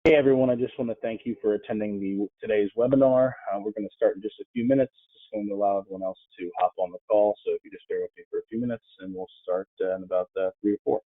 Hey everyone, I just want to thank you for attending today's webinar. We're going to start in just a few minutes, just going to allow everyone else to hop on the call. So if you just bear with me for a few minutes and we'll start in about 3 or 4.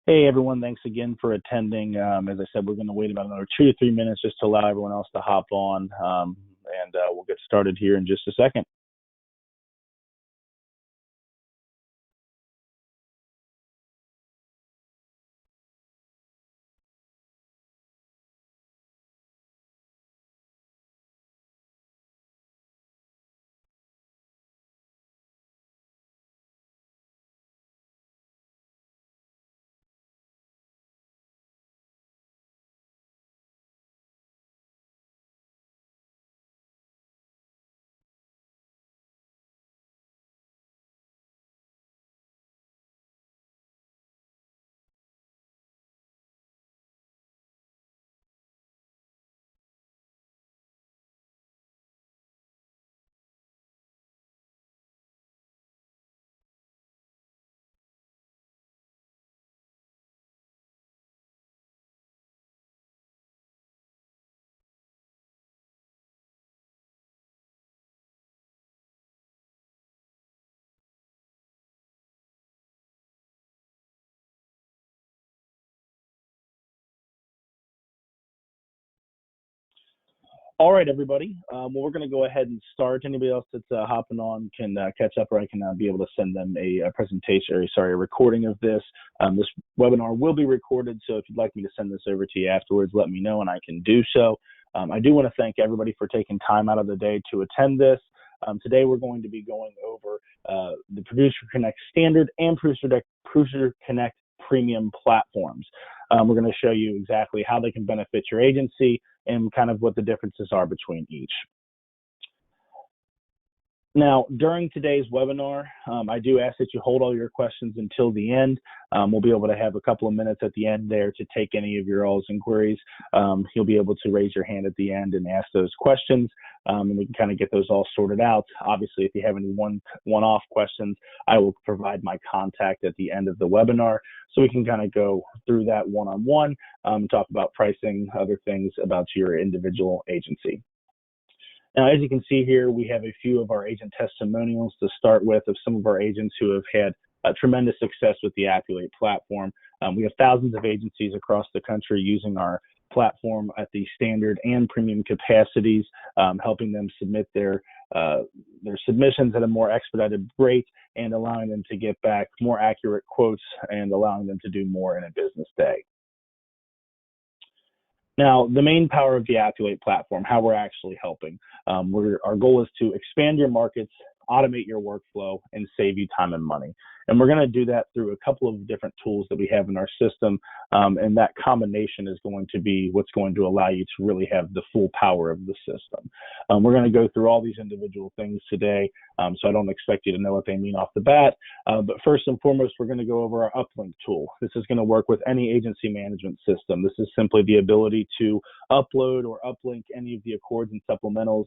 Hey everyone, thanks again for attending. As I said, we're going to wait about another 2 to 3 minutes just to allow everyone else to hop on, and we'll get started here in just a second. All right, everybody. Well, we're going to go ahead and start. Anybody else that's hopping on can catch up, or I can be able to send them a presentation, or sorry, a recording of this. This webinar will be recorded, so if you'd like me to send this over to you afterwards, let me know and I can do so. I do want to thank everybody for taking time out of the day to attend this. Today, we're going to be going over the ProducerConnect Standard and ProducerConnect Premium platforms. We're going to show you exactly how they can benefit your agency and kind of what the differences are between each. Now, during today's webinar, I do ask that you hold all your questions until the end. We'll be able to have a couple of minutes at the end there to take any of your all's inquiries. You'll be able to raise your hand at the end and ask those questions, and we can kind of get those all sorted out. Obviously, if you have any one-off questions, I will provide my contact at the end of the webinar, so we can kind of go through that one-on-one, talk about pricing, other things about your individual agency. Now, as you can see here, we have a few of our agent testimonials to start with of some of our agents who have had tremendous success with the Appulate platform. We have thousands of agencies across the country using our platform at the standard and premium capacities, helping them submit their their submissions at a more expedited rate and allowing them to get back more accurate quotes and allowing them to do more in a business day. Now, the main power of the Appulate platform, how we're actually helping. Our goal is to expand your markets, automate your workflow, and save you time and money. And we're going to do that through a couple of different tools that we have in our system. And that combination is going to be what's going to allow you to really have the full power of the system. We're going to go through all these individual things today, so I don't expect you to know what they mean off the bat. But first and foremost, we're going to go over our Uplink tool. This is going to work with any agency management system. This is simply the ability to upload or uplink any of the accords and supplementals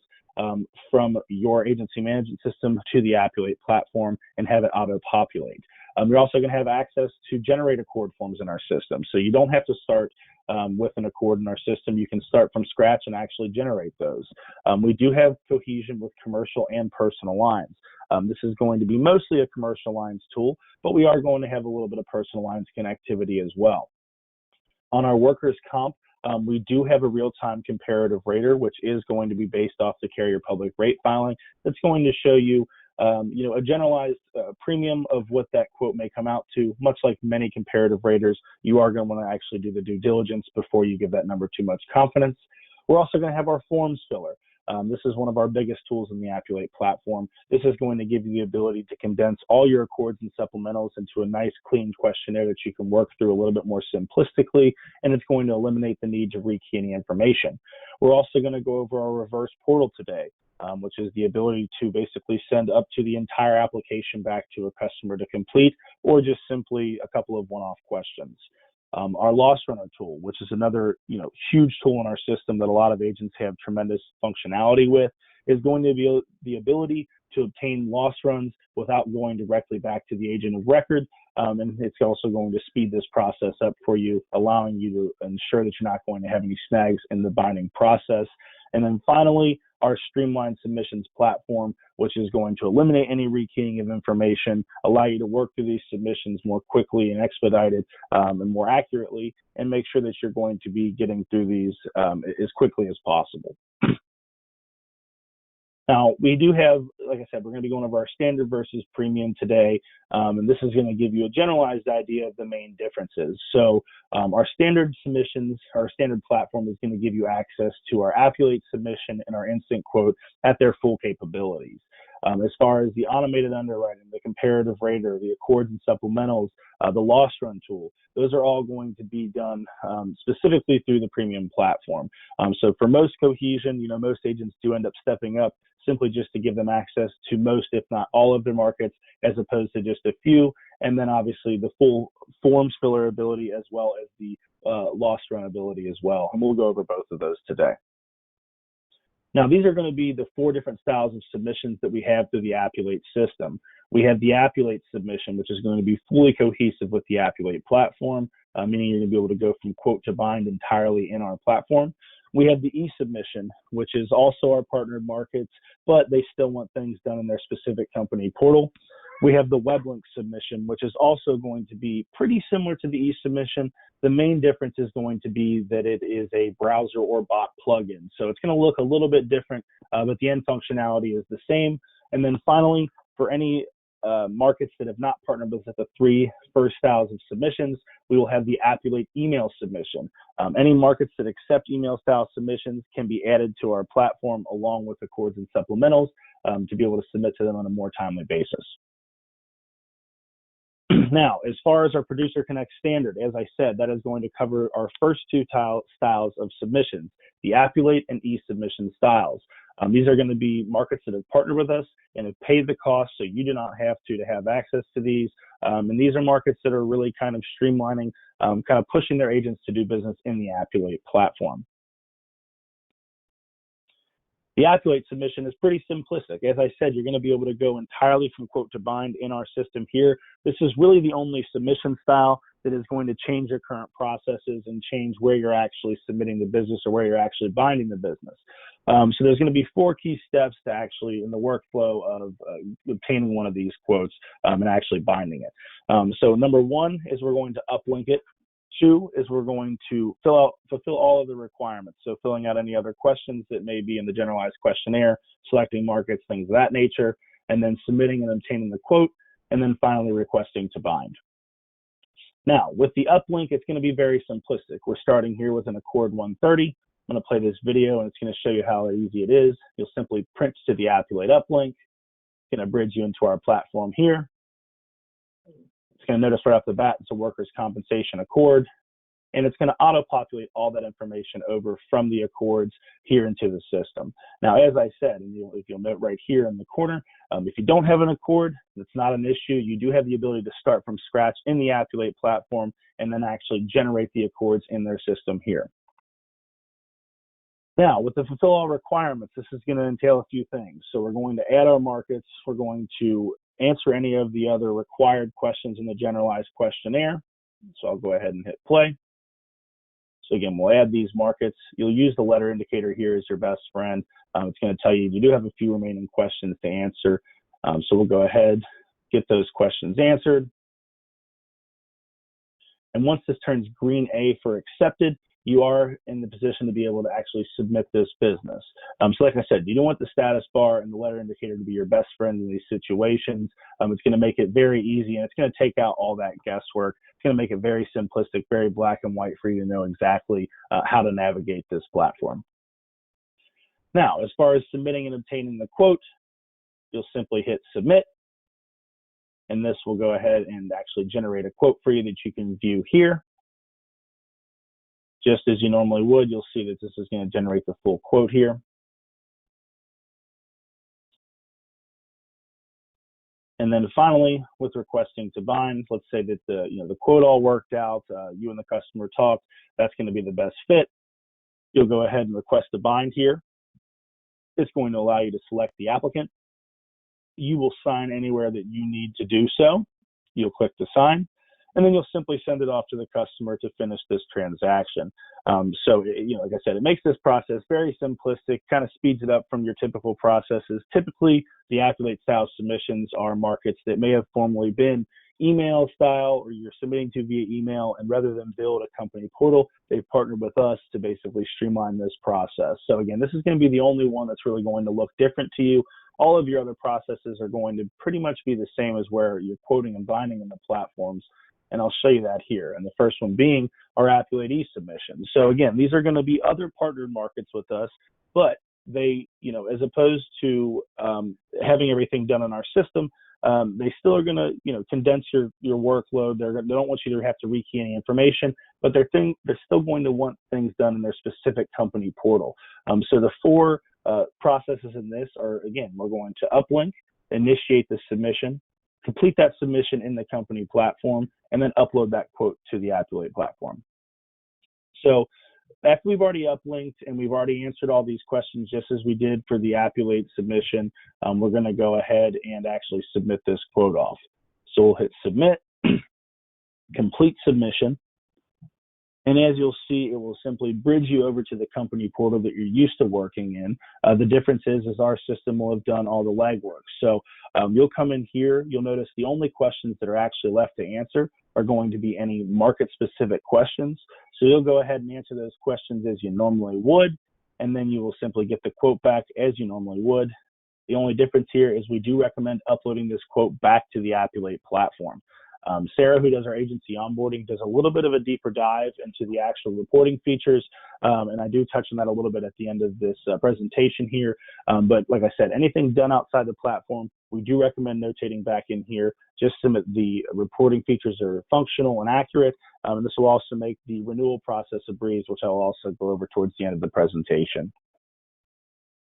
from your agency management system to the Appulate platform and have it auto-populate. You're also going to have access to generate accord forms in our system. So you don't have to start with an accord in our system. You can start from scratch and actually generate those. We do have cohesion with commercial and personal lines. This is going to be mostly a commercial lines tool, but we are going to have a little bit of personal lines connectivity as well. On our workers' comp, we do have a real-time comparative rater, which is going to be based off the carrier public rate filing. That's going to show you, a generalized premium of what that quote may come out to. Much like many comparative raters, you are going to want to actually do the due diligence before you give that number too much confidence. We're also going to have our forms filler. This is one of our biggest tools in the Appulate platform. This is going to give you the ability to condense all your accords and supplementals into a nice, clean questionnaire that you can work through a little bit more simplistically, and it's going to eliminate the need to rekey any information. We're also going to go over our reverse portal today, which is the ability to basically send up to the entire application back to a customer to complete, or just simply a couple of one-off questions. Our LOSSRUNNER tool, which is another huge tool in our system that a lot of agents have tremendous functionality with, is going to be the ability to obtain loss runs without going directly back to the agent of record. And it's also going to speed this process up for you, allowing you to ensure that you're not going to have any snags in the binding process. And then finally, our streamlined submissions platform, which is going to eliminate any rekeying of information, allow you to work through these submissions more quickly and expedited and more accurately, and make sure that you're going to be getting through these as quickly as possible. Now, we do have, like I said, we're going to be going over our standard versus premium today, and this is going to give you a generalized idea of the main differences. So our standard submissions, our standard platform is going to give you access to our Appulate submission and our instant quote at their full capabilities. As far as the automated underwriting, the comparative rater, the accords and supplementals, the loss run tool, those are all going to be done specifically through the premium platform. So for most cohesion, most agents do end up stepping up simply just to give them access to most, if not all of their markets, as opposed to just a few. And then obviously the full forms filler ability as well as the loss run ability as well. And we'll go over both of those today. Now, these are going to be the 4 different styles of submissions that we have through the Appulate system. We have the Appulate submission, which is going to be fully cohesive with the Appulate platform, meaning you're going to be able to go from quote to bind entirely in our platform. We have the e-submission, which is also our partnered markets, but they still want things done in their specific company portal. We have the web link submission, which is also going to be pretty similar to the e-submission. The main difference is going to be that it is a browser or bot plugin. So it's going to look a little bit different, but the end functionality is the same. And then finally, for any markets that have not partnered with the 3 first styles of submissions, we will have the Appulate email submission. Any markets that accept email style submissions can be added to our platform along with accords and supplementals to be able to submit to them on a more timely basis. Now, as far as our ProducerConnect standard, as I said, that is going to cover our first 2 styles of submissions, the Appulate and e-submission styles. These are going to be markets that have partnered with us and have paid the cost, so you do not have to have access to these. And these are markets that are really kind of streamlining, kind of pushing their agents to do business in the Appulate platform. The Appulate submission is pretty simplistic. As I said, you're going to be able to go entirely from quote to bind in our system here. This is really the only submission style that is going to change your current processes and change where you're actually submitting the business or where you're actually binding the business. So there's going to be 4 key steps to actually in the workflow of obtaining one of these quotes and actually binding it. So number 1 is we're going to uplink it 2 is we're going to fulfill all of the requirements. So filling out any other questions that may be in the generalized questionnaire, selecting markets, things of that nature, and then submitting and obtaining the quote, and then finally requesting to bind. Now, with the uplink, it's going to be very simplistic. We're starting here with an Accord 130. I'm going to play this video, and it's going to show you how easy it is. You'll simply print to the Appulate uplink. It's going to bridge you into our platform here. It's going to notice right off the bat it's a workers' compensation Accord, and it's going to auto-populate all that information over from the Accords here into the system. Now, as I said, and if you'll note right here in the corner, if you don't have an Accord, that's not an issue. You do have the ability to start from scratch in the Appulate platform and then actually generate the Accords in their system here. Now, with the fulfill all requirements, this is going to entail a few things. So we're going to add our markets. We're going to answer any of the other required questions in the generalized questionnaire. So I'll go ahead and hit play. So again, we'll add these markets. You'll use the letter indicator here as your best friend. It's going to tell you do have a few remaining questions to answer. So we'll go ahead, get those questions answered. And once this turns green A for accepted, you are in the position to be able to actually submit this business. So like I said, you don't want the status bar and the letter indicator to be your best friend in these situations. It's going to make it very easy, and it's going to take out all that guesswork. It's going to make it very simplistic, very black and white for you to know exactly how to navigate this platform. Now, as far as submitting and obtaining the quote, you'll simply hit submit, and this will go ahead and actually generate a quote for you that you can view here. Just as you normally would, you'll see that this is going to generate the full quote here. And then finally, with requesting to bind, let's say that the quote all worked out, you and the customer talked, that's going to be the best fit. You'll go ahead and request to bind here. It's going to allow you to select the applicant. You will sign anywhere that you need to do so. You'll click to sign, and then you'll simply send it off to the customer to finish this transaction. Like I said, it makes this process very simplistic, kind of speeds it up from your typical processes. Typically, the Appulate style submissions are markets that may have formerly been email style, or you're submitting to via email, and rather than build a company portal, they've partnered with us to basically streamline this process. So again, this is going to be the only one that's really going to look different to you. All of your other processes are going to pretty much be the same as where you're quoting and binding in the platforms. And I'll show you that here. And the first one being our Appulate e-submission. So again, these are going to be other partnered markets with us, but they, as opposed to having everything done in our system, they still are going to, condense your workload. They don't want you to have to rekey any information, but they're still going to want things done in their specific company portal. So the 4 processes in this are, again, we're going to uplink, initiate the submission, complete that submission in the company platform, and then upload that quote to the Appulate platform. So after we've already uplinked and we've already answered all these questions just as we did for the Appulate submission, we're going to go ahead and actually submit this quote off. So we'll hit submit, complete submission, and as you'll see, it will simply bridge you over to the company portal that you're used to working in. The difference is our system will have done all the legwork. So you'll come in here, you'll notice the only questions that are actually left to answer are going to be any market-specific questions. So you'll go ahead and answer those questions as you normally would, and then you will simply get the quote back as you normally would. The only difference here is we do recommend uploading this quote back to the Appulate platform. Sarah, who does our agency onboarding, does a little bit of a deeper dive into the actual reporting features, and I do touch on that a little bit at the end of this presentation here. But like I said, anything done outside the platform, we do recommend notating back in here. Just so that the reporting features are functional and accurate, and this will also make the renewal process a breeze, which I'll also go over towards the end of the presentation.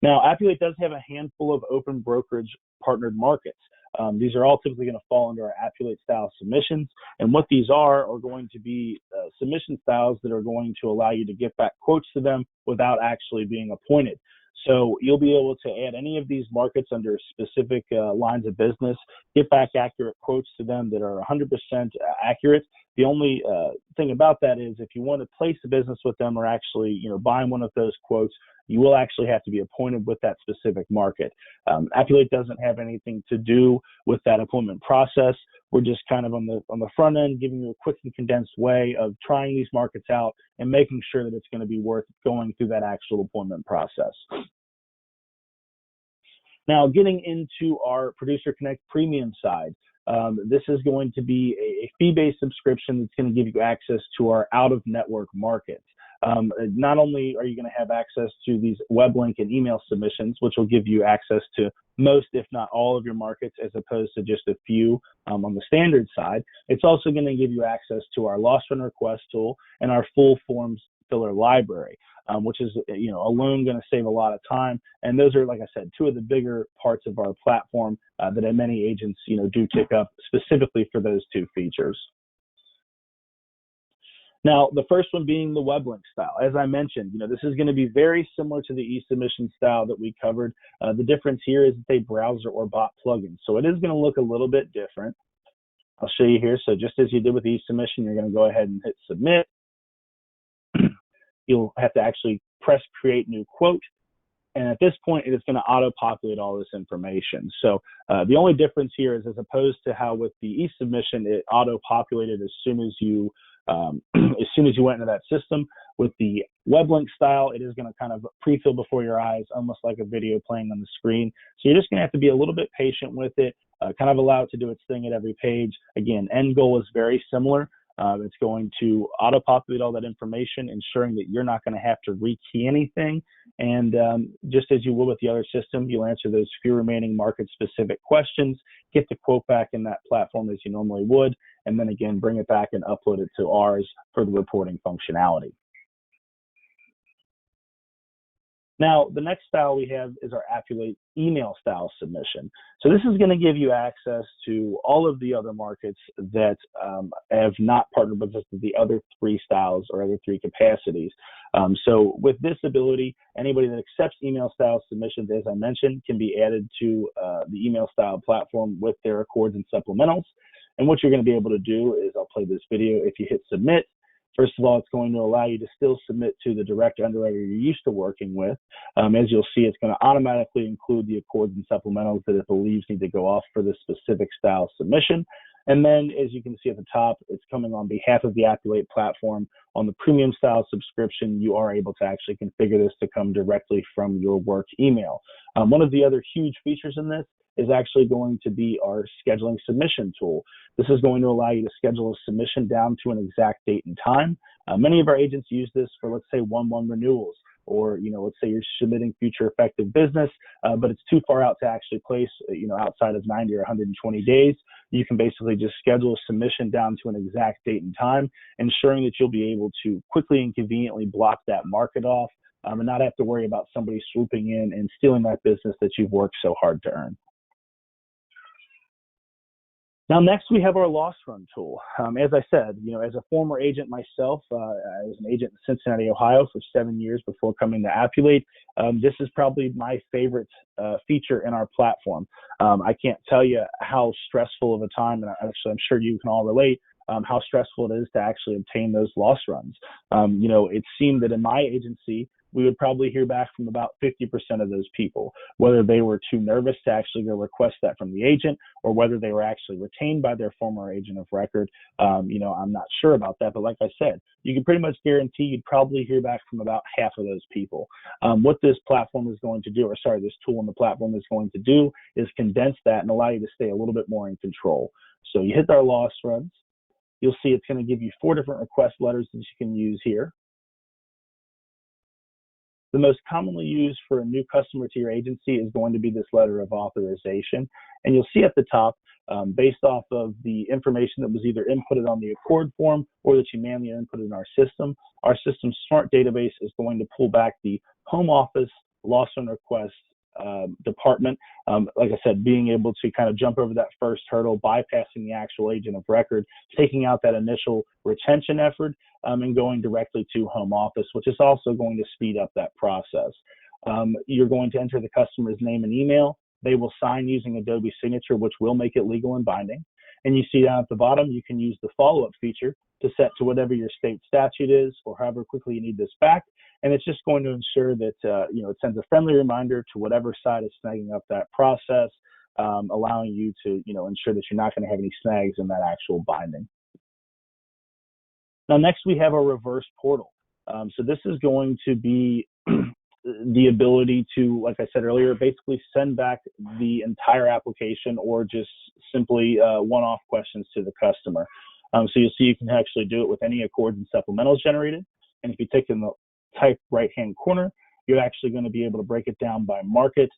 Now, Appulate does have a handful of open brokerage partnered markets. These are all typically going to fall under our Appulate style submissions. And what these are going to be submission styles that are going to allow you to get back quotes to them without actually being appointed. So you'll be able to add any of these markets under specific lines of business, get back accurate quotes to them that are 100% accurate. The only thing about that is if you want to place a business with them or actually, buy one of those quotes, you will actually have to be appointed with that specific market. Appulate doesn't have anything to do with that appointment process. We're just kind of on the front end, giving you a quick and condensed way of trying these markets out and making sure that it's going to be worth going through that actual appointment process. Now, getting into our ProducerConnect Premium side, this is going to be a fee-based subscription that's going to give you access to our out-of-network markets. Not only are you going to have access to these web link and email submissions, which will give you access to most, if not all, of your markets, as opposed to just a few on the standard side, it's also going to give you access to our LOSSRUNNER request tool and our full FORMSFILLER library, which is, alone going to save a lot of time. And those are, like I said, two of the bigger parts of our platform that many agents, do tick up specifically for those two features. Now, the first one being the web link style. As I mentioned, this is going to be very similar to the eSubmission style that we covered. The difference here is it's a browser or bot plugin. So it is going to look a little bit different. I'll show you here. So just as you did with eSubmission, you're going to go ahead and hit submit. You'll have to actually press create new quote. And at this point, it is going to auto-populate all this information. So the only difference here is, as opposed to how with the eSubmission, it auto-populated as soon as you went into that system. With the web link style, it is going to kind of pre-fill before your eyes, almost like a video playing on the screen. So you're just going to have to be a little bit patient with it, kind of allow it to do its thing at every page. Again, end goal is very similar. It's going to auto-populate all that information, ensuring that you're not going to have to rekey anything. And just as you will with the other system, you'll answer those few remaining market-specific questions, get the quote back in that platform as you normally would, and then again, bring it back and upload it to ours for the reporting functionality. Now, the next style we have is our Appulate email style submission. So this is going to give you access to all of the other markets that have not partnered with us, the other three styles or other three capacities. So with this ability, anybody that accepts email style submissions, as I mentioned, can be added to the email style platform with their accords and supplementals. And what you're going to be able to do is, I'll play this video. If you hit submit, first of all, it's going to allow you to still submit to the direct underwriter you're used to working with. As you'll see, it's going to automatically include the accords and supplementals that it believes need to go off for this specific style submission. And then, as you can see at the top, it's coming on behalf of the Appulate platform. On the premium style subscription, you are able to actually configure this to come directly from your work email. One of the other huge features in this is actually going to be our scheduling submission tool. This is going to allow you to schedule a submission down to an exact date and time. Many of our agents use this for, let's say, 1/1 renewals, or, let's say you're submitting future effective business, but it's too far out to actually place, outside of 90 or 120 days. You can basically just schedule a submission down to an exact date and time, ensuring that you'll be able to quickly and conveniently block that market off, and not have to worry about somebody swooping in and stealing that business that you've worked so hard to earn. Now, next we have our loss run tool. As I said, as a former agent myself, I was an agent in Cincinnati, Ohio for 7 years before coming to Appulate. This is probably my favorite feature in our platform. I can't tell you how stressful of a time, and actually I'm sure you can all relate, how stressful it is to actually obtain those loss runs. It seemed that in my agency, we would probably hear back from about 50% of those people, whether they were too nervous to actually go request that from the agent, or whether they were actually retained by their former agent of record. I'm not sure about that, but like I said, you can pretty much guarantee you'd probably hear back from about half of those people. What this platform is going to do, this tool on the platform is going to do, is condense that and allow you to stay a little bit more in control. So you hit our loss runs. You'll see it's going to give you 4 different request letters that you can use here. The most commonly used for a new customer to your agency is going to be this letter of authorization. And you'll see at the top, based off of the information that was either inputted on the accord form or that you manually inputted in our system's smart database is going to pull back the home office loss run request department. Like I said, being able to kind of jump over that first hurdle, bypassing the actual agent of record, taking out that initial retention effort, and going directly to home office, which is also going to speed up that process. You're going to enter the customer's name and email. They will sign using Adobe Signature, which will make it legal and binding. And you see down at the bottom, you can use the follow-up feature to set to whatever your state statute is or however quickly you need this back. And it's just going to ensure that, it sends a friendly reminder to whatever side is snagging up that process, allowing you to, ensure that you're not going to have any snags in that actual binding. Now, next we have a reverse portal. So this is going to be the ability to, like I said earlier, basically send back the entire application or just simply one-off questions to the customer. So you'll see you can actually do it with any accords and supplementals generated. And if you take in the type right-hand corner, you're actually going to be able to break it down by market,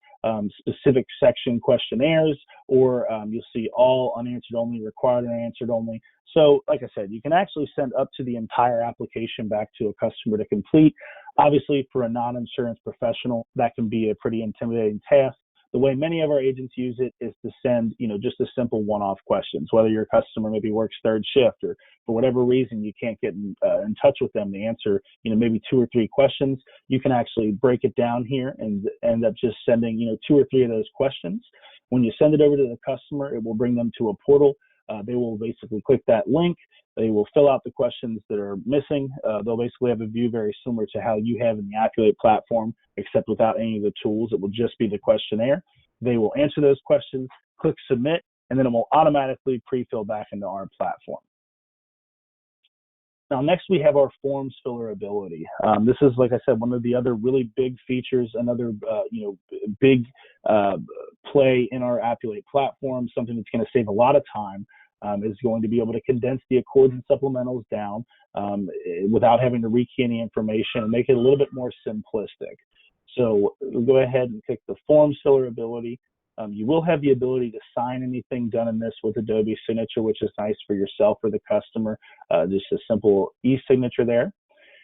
specific section questionnaires, or you'll see all unanswered only, required unanswered only. So like I said, you can actually send up to the entire application back to a customer to complete. Obviously, for a non-insurance professional, that can be a pretty intimidating task. The way many of our agents use it is to send, just a simple one-off questions, whether your customer maybe works third shift or for whatever reason you can't get in touch with them to answer, maybe 2 or 3 questions. You can actually break it down here and end up just sending, 2 or 3 of those questions. When you send it over to the customer, it will bring them to a portal. They will basically click that link. They will fill out the questions that are missing. They'll basically have a view very similar to how you have in the Appulate platform, except without any of the tools. It will just be the questionnaire. They will answer those questions, click submit, and then it will automatically pre-fill back into our platform. Now, next we have our forms filler ability. This is, like I said, one of the other really big features, another big play in our Appulate platform, something that's going to save a lot of time. Is going to be able to condense the accords and supplementals down without having to rekey any information and make it a little bit more simplistic. So we'll go ahead and pick the forms filler ability. You will have the ability to sign anything done in this with Adobe Signature, which is nice for yourself or the customer, just a simple e-signature there.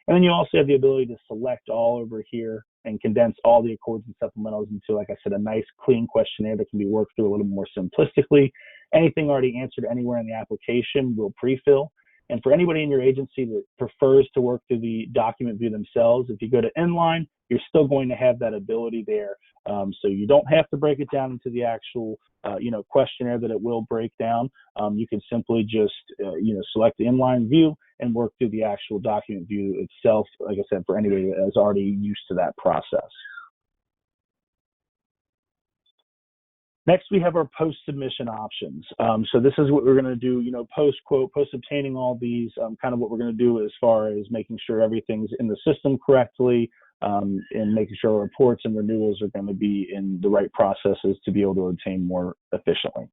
And then you also have the ability to select all over here and condense all the accords and supplementals into, like I said, a nice clean questionnaire that can be worked through a little more simplistically. Anything already answered anywhere in the application will pre-fill. And for anybody in your agency that prefers to work through the document view themselves, if you go to inline, you're still going to have that ability there. So you don't have to break it down into the actual, questionnaire that it will break down. You can simply just, select the inline view and work through the actual document view itself, like I said, for anybody that is already used to that process. Next, we have our post-submission options. So this is what we're going to do, post-quote, post-obtaining all these, kind of what we're going to do as far as making sure everything's in the system correctly, and making sure our reports and renewals are going to be in the right processes to be able to obtain more efficiently.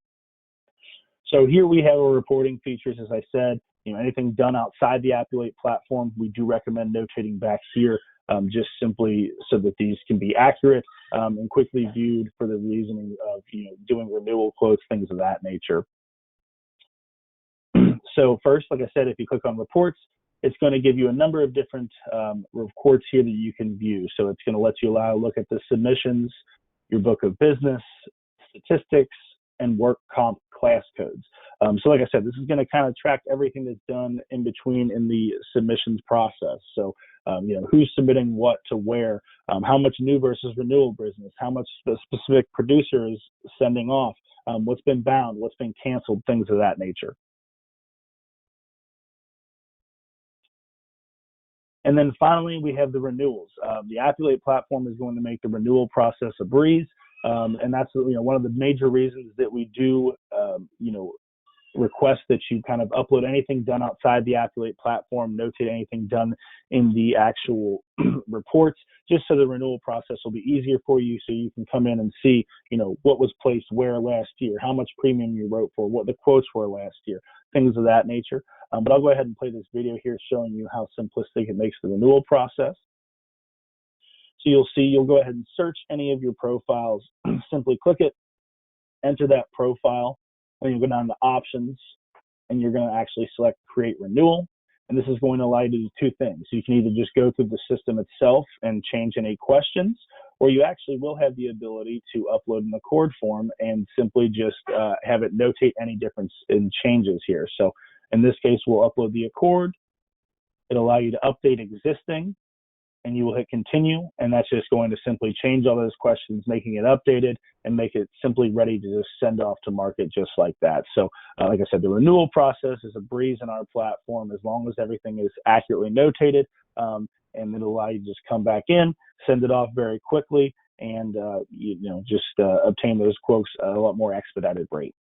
So here we have our reporting features. As I said, anything done outside the Appulate platform, we do recommend notating back here, just simply so that these can be accurate and quickly viewed for the reasoning of doing renewal quotes, things of that nature. So first, like I said, if you click on reports, it's going to give you a number of different reports here that you can view. So it's going to let you look at the submissions, your book of business, statistics, and work comp class codes. So like I said, this is going to kind of track everything that's done in between in the submissions process. So, who's submitting what to where, how much new versus renewal business, how much the specific producer is sending off, what's been bound, what's been canceled, things of that nature. And then finally, we have the renewals. The Appulate platform is going to make the renewal process a breeze. And that's one of the major reasons that we do request that you kind of upload anything done outside the Appulate platform, notate anything done in the actual reports, just so the renewal process will be easier for you, so you can come in and see what was placed where last year, how much premium you wrote for, what the quotes were last year, things of that nature. But I'll go ahead and play this video here showing you how simplistic it makes the renewal process. So you'll go ahead and search any of your profiles, simply click it, enter that profile, and you'll go down to options, and you're going to actually select create renewal. And this is going to allow you to do 2 things. You can either just go through the system itself and change any questions, or you actually will have the ability to upload an accord form and simply just have it notate any difference in changes here. So in this case, we'll upload the accord. It'll allow you to update existing, and you will hit continue, and that's just going to simply change all those questions, making it updated and make it simply ready to just send off to market just like that. So like I said, the renewal process is a breeze in our platform as long as everything is accurately notated, and it'll allow you to just come back in, send it off very quickly, and just obtain those quotes at a lot more expedited rate.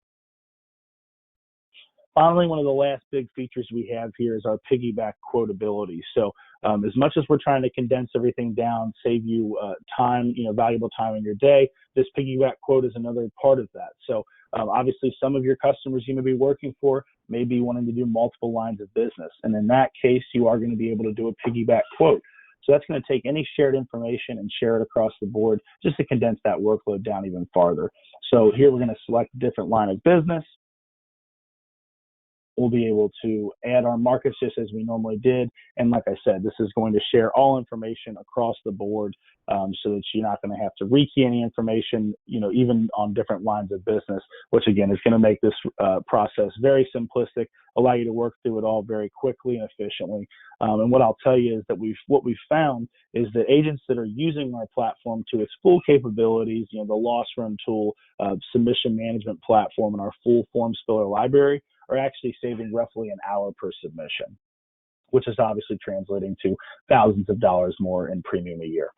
Finally, one of the last big features we have here is our piggyback quotability. So as much as we're trying to condense everything down, save you time, valuable time in your day, this piggyback quote is another part of that. So obviously some of your customers you may be working for may be wanting to do multiple lines of business. And in that case, you are going to be able to do a piggyback quote. So that's going to take any shared information and share it across the board just to condense that workload down even farther. So here we're going to select a different line of business. We'll be able to add our markets just as we normally did. And like I said, this is going to share all information across the board so that you're not going to have to rekey any information, even on different lines of business, which again is going to make this process very simplistic, allow you to work through it all very quickly and efficiently. And what I'll tell you is that what we've found is that agents that are using our platform to its full capabilities, the loss run tool, submission management platform, and our full FORMSFILLER library, are actually saving roughly an hour per submission, which is obviously translating to thousands of dollars more in premium a year.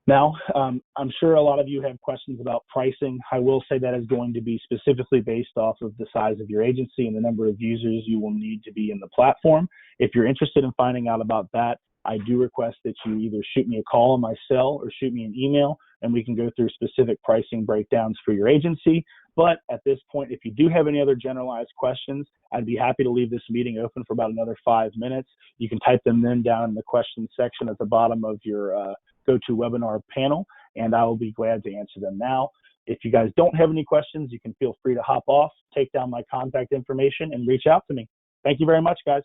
Now, I'm sure a lot of you have questions about pricing. I will say that is going to be specifically based off of the size of your agency and the number of users you will need to be in the platform. If you're interested in finding out about that, I do request that you either shoot me a call on my cell or shoot me an email, and we can go through specific pricing breakdowns for your agency. But at this point, if you do have any other generalized questions, I'd be happy to leave this meeting open for about another 5 minutes. You can type them in down in the questions section at the bottom of your GoToWebinar panel, and I will be glad to answer them now. If you guys don't have any questions, you can feel free to hop off, take down my contact information, and reach out to me. Thank you very much, guys.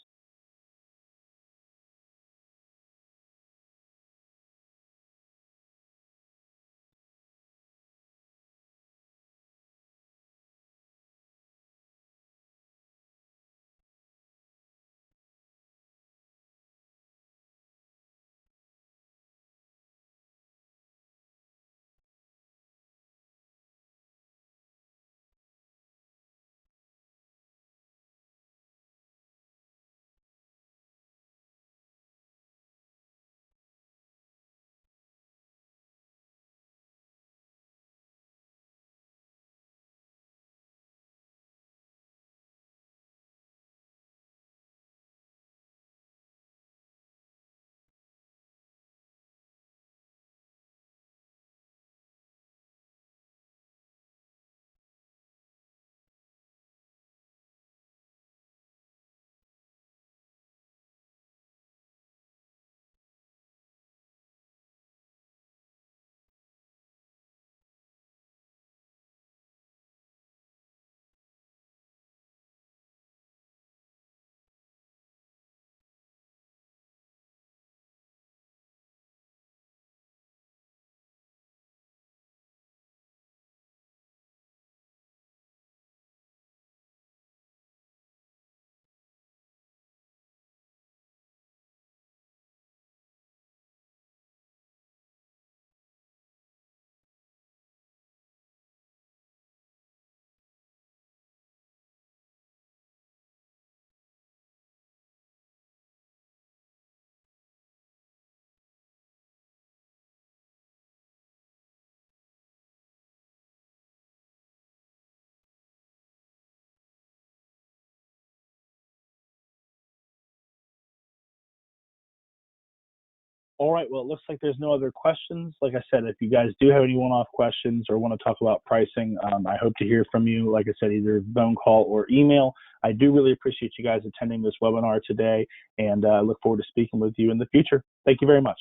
All right, well, it looks like there's no other questions. Like I said, if you guys do have any one-off questions or want to talk about pricing, I hope to hear from you, like I said, either phone call or email. I do really appreciate you guys attending this webinar today, and I look forward to speaking with you in the future. Thank you very much.